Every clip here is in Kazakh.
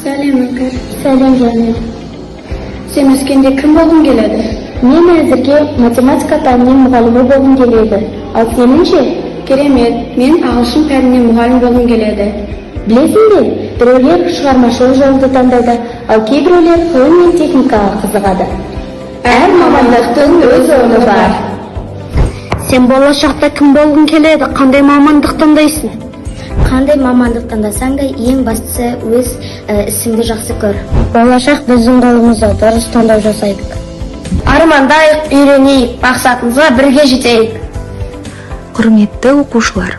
Сәлем, Өңкір. Сәлем, Жәмил. Сен өскенде кім болғың келеді? Мен әзірге математика пәнінен мұғалімі болғым келеді. Ал сеніңше? Керемет, мен ағылшын пәнінен мұғалім болғым келеді. Білесің бе, біреулер шығармашылық жолды таңдайды, ал кейбіреулер ғылым мен техникаға қызығады. Әр мамандықтың өз орны бар. Сен болашақта кім болғың келеді? Қандай мамандық таңдайсың? Қандай мамандық таңдасаң да ең бастысы өз ісіңді жақсы көр. Болашақ біздің қолымызда, дұрыс таңдау жасайық. Армандайық, үйренейік, мақсатымызға бірге жетейік. Құрметті оқушылар,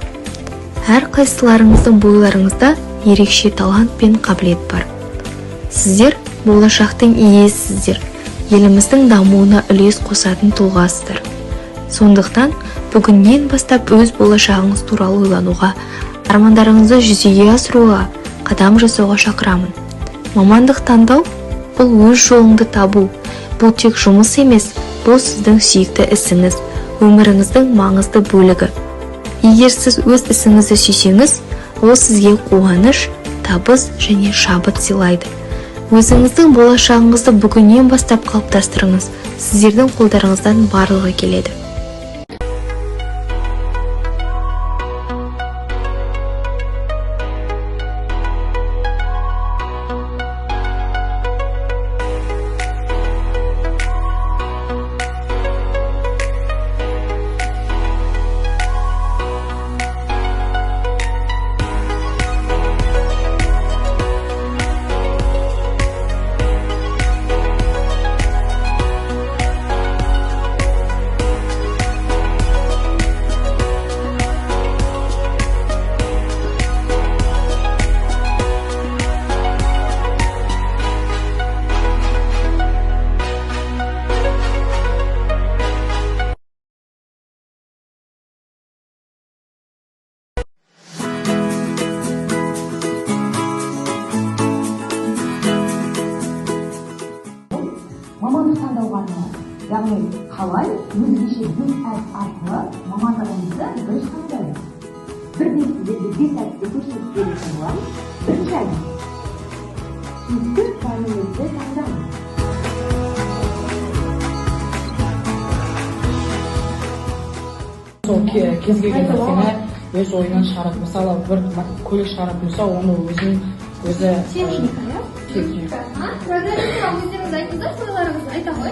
әр қайсыларыңыздың бойларыңызда ерекше талант пен қабілет бар. Сіздер болашақтың иесісіздер, еліміздің дамуына үлес қосатын тұлғасыздар. Сондықтан бүгіннен бастап өз болашағыңыз туралы ойлануға, армандарыңызды жүзеге асыруға қадам жасауға шақырамын. Мамандық таңдау – бұл өз жолыңды табу. Бұл тек жұмыс емес, бұл сіздің сүйікті ісіңіз, өміріңіздің маңызды бөлігі. Егер сіз өз ісіңізді сүйсеңіз, ол сізге қуаныш, табыс және шабыт сыйлайды. Өзіңіздің болашағыңызды бүгіннен бастап қалыптастырыңыз. Сіздердің қолдарыңыздан барлығы келеді. Мамандық таңдауға арналады. Яғни қалай өзгеше бес әдіс арқылы мамандығыңызды дұрыс таңдайсыз. Бірден сіздерге бес әдісті көрсетіп беретін боламын. Бірінші әдіс. Сүйікті пәніңізді таңдаңыз. Сол кез келген нәрсені өз ойынан шығарады. Мысалы, бір көлік шығаратын болса, оны өзі Техника, иә? Техника. Программистер өздеріңіз айтыңыздар, ойларыңызды айта ғой.